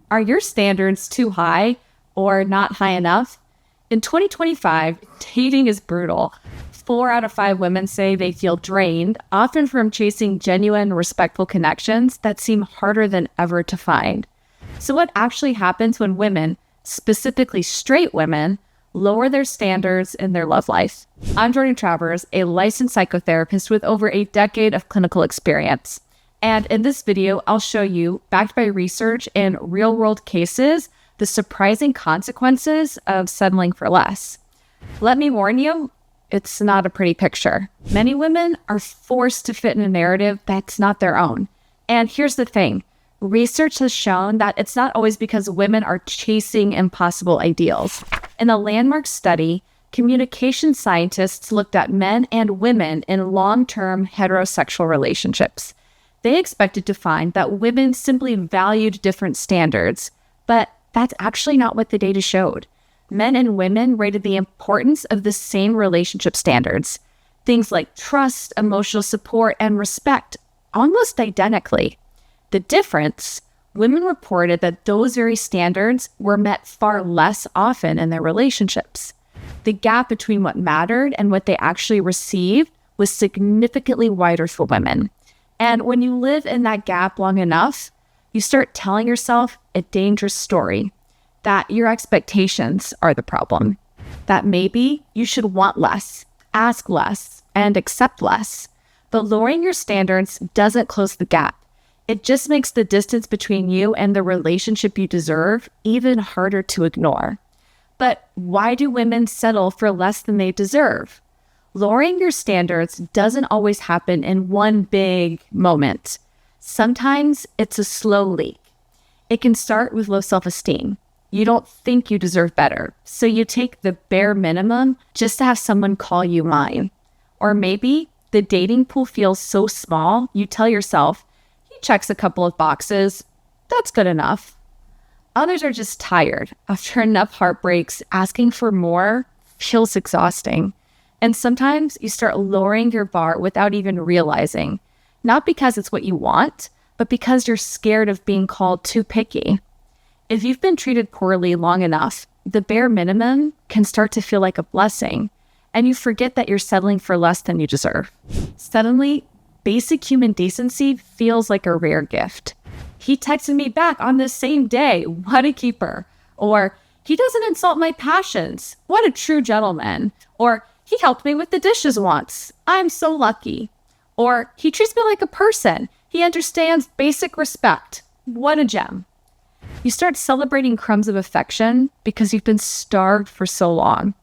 Are your standards too high or not high enough? In 2025, dating is brutal. 4 out of 5 women say they feel drained, often from chasing genuine, respectful connections that seem harder than ever to find. So what actually happens when women, specifically straight women, lower their standards in their love life? I'm jourdantravers, a licensed psychotherapist with over a decade of clinical experience. And in this video, I'll show you, backed by research and real-world cases, the surprising consequences of settling for less. Let me warn you, it's not a pretty picture. Many women are forced to fit in a narrative that's not their own. And here's the thing. Research has shown that it's not always because women are chasing impossible ideals. In a landmark study, communication scientists looked at men and women in long-term heterosexual relationships. They expected to find that women simply valued different standards, but that's actually not what the data showed. Men and women rated the importance of the same relationship standards, things like trust, emotional support, and respect, almost identically. The difference, women reported that those very standards were met far less often in their relationships. The gap between what mattered and what they actually received was significantly wider for women. And when you live in that gap long enough, you start telling yourself a dangerous story, that your expectations are the problem, that maybe you should want less, ask less, and accept less. But lowering your standards doesn't close the gap. It just makes the distance between you and the relationship you deserve even harder to ignore. But why do women settle for less than they deserve? Lowering your standards doesn't always happen in one big moment. Sometimes it's a slow leak. It can start with low self-esteem. You don't think you deserve better, so you take the bare minimum just to have someone call you mine. Or maybe the dating pool feels so small, you tell yourself, he checks a couple of boxes, that's good enough. Others are just tired. After enough heartbreaks, asking for more feels exhausting. And sometimes you start lowering your bar without even realizing, not because it's what you want, but because you're scared of being called too picky. If you've been treated poorly long enough, the bare minimum can start to feel like a blessing, and you forget that you're settling for less than you deserve. Suddenly, basic human decency feels like a rare gift. He texted me back on the same day, what a keeper. Or, he doesn't insult my passions, what a true gentleman. Or, he helped me with the dishes once, I'm so lucky. Or, he treats me like a person, he understands basic respect, what a gem. You start celebrating crumbs of affection because you've been starved for so long.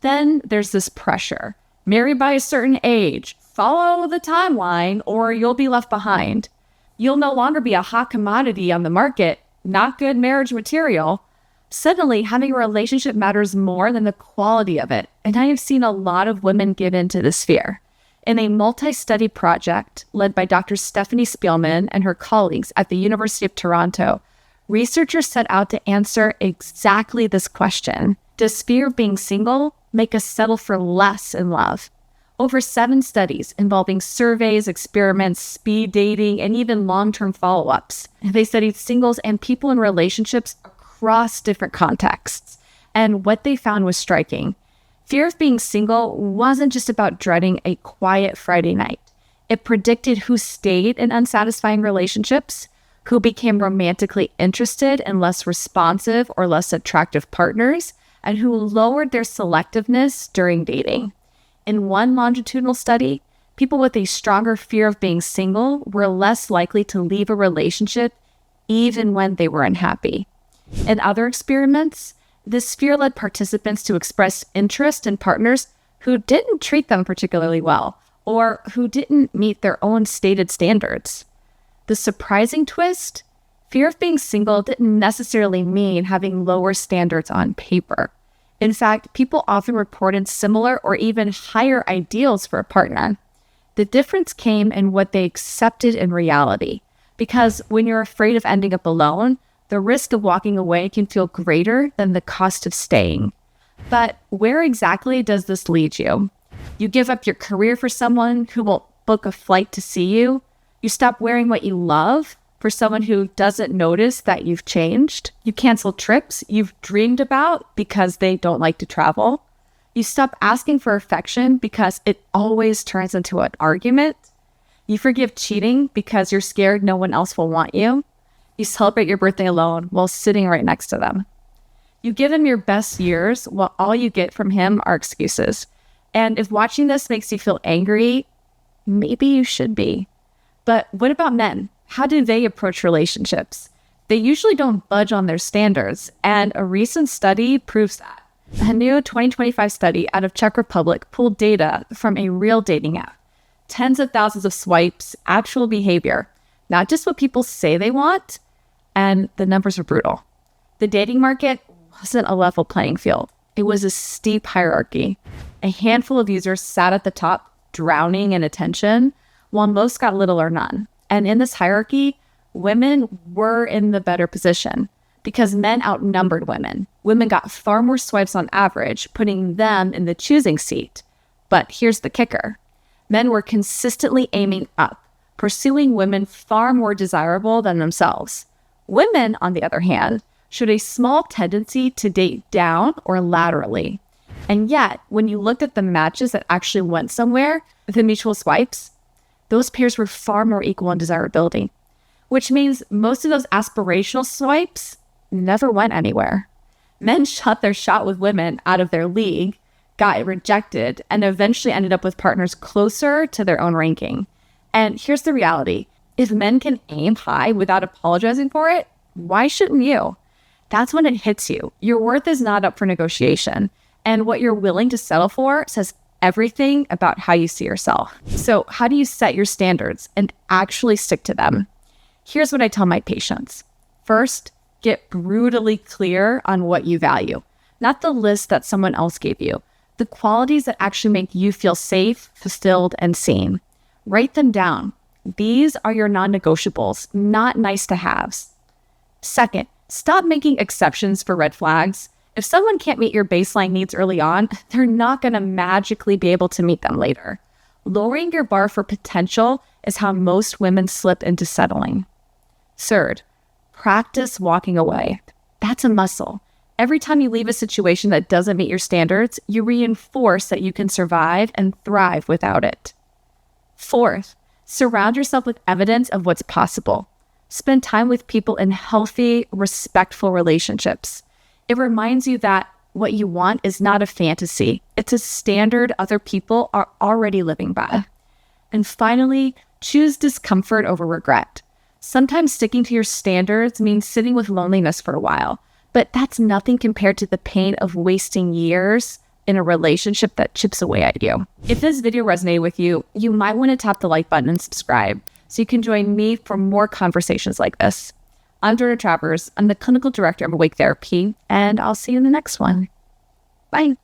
Then there's this pressure. Marry by a certain age, follow the timeline, or you'll be left behind. You'll no longer be a hot commodity on the market, not good marriage material. Suddenly, having a relationship matters more than the quality of it. And I have seen a lot of women give into this fear. In a multi-study project led by Dr. Stephanie Spielman and her colleagues at the University of Toronto, researchers set out to answer exactly this question. Does fear of being single make us settle for less in love? Over 7 studies involving surveys, experiments, speed dating, and even long-term follow-ups. They studied singles and people in relationships across different contexts. And what they found was striking. Fear of being single wasn't just about dreading a quiet Friday night. It predicted who stayed in unsatisfying relationships, who became romantically interested in less responsive or less attractive partners, and who lowered their selectiveness during dating. In one longitudinal study, people with a stronger fear of being single were less likely to leave a relationship even when they were unhappy. In other experiments, this fear led participants to express interest in partners who didn't treat them particularly well or who didn't meet their own stated standards. The surprising twist, fear of being single didn't necessarily mean having lower standards on paper. In fact, people often reported similar or even higher ideals for a partner. The difference came in what they accepted in reality, because when you're afraid of ending up alone, the risk of walking away can feel greater than the cost of staying. But where exactly does this lead you? You give up your career for someone who won't book a flight to see you. You stop wearing what you love for someone who doesn't notice that you've changed. You cancel trips you've dreamed about because they don't like to travel. You stop asking for affection because it always turns into an argument. You forgive cheating because you're scared no one else will want you. You celebrate your birthday alone while sitting right next to them. You give him your best years while all you get from him are excuses. And if watching this makes you feel angry, maybe you should be. But what about men? How do they approach relationships? They usually don't budge on their standards, and a recent study proves that. A new 2025 study out of Czech Republic pulled data from a real dating app. Tens of thousands of swipes, actual behavior, not just what people say they want, and the numbers are brutal. The dating market wasn't a level playing field. It was a steep hierarchy. A handful of users sat at the top, drowning in attention, while most got little or none. And in this hierarchy, women were in the better position because men outnumbered women. Women got far more swipes on average, putting them in the choosing seat. But here's the kicker. Men were consistently aiming up, pursuing women far more desirable than themselves. Women, on the other hand, showed a small tendency to date down or laterally. And yet, when you looked at the matches that actually went somewhere, the mutual swipes, those pairs were far more equal in desirability, which means most of those aspirational swipes never went anywhere. Men shot their shot with women out of their league, got rejected, and eventually ended up with partners closer to their own ranking. And here's the reality. If men can aim high without apologizing for it, why shouldn't you? That's when it hits you. Your worth is not up for negotiation. And what you're willing to settle for says everything about how you see yourself. So how do you set your standards and actually stick to them? Here's what I tell my patients. First, get brutally clear on what you value, not the list that someone else gave you, the qualities that actually make you feel safe, fulfilled, and seen. Write them down. These are your non-negotiables, not nice to haves. Second, stop making exceptions for red flags. If someone can't meet your baseline needs early on, they're not going to magically be able to meet them later. Lowering your bar for potential is how most women slip into settling. Third, practice walking away. That's a muscle. Every time you leave a situation that doesn't meet your standards, you reinforce that you can survive and thrive without it. Fourth, surround yourself with evidence of what's possible. Spend time with people in healthy, respectful relationships. It reminds you that what you want is not a fantasy. It's a standard other people are already living by. And finally, choose discomfort over regret. Sometimes sticking to your standards means sitting with loneliness for a while, but that's nothing compared to the pain of wasting years in a relationship that chips away at you. If this video resonated with you, you might want to tap the like button and subscribe so you can join me for more conversations like this. I'm jourdantravers. I'm the clinical director of Awake Therapy, and I'll see you in the next one. Bye.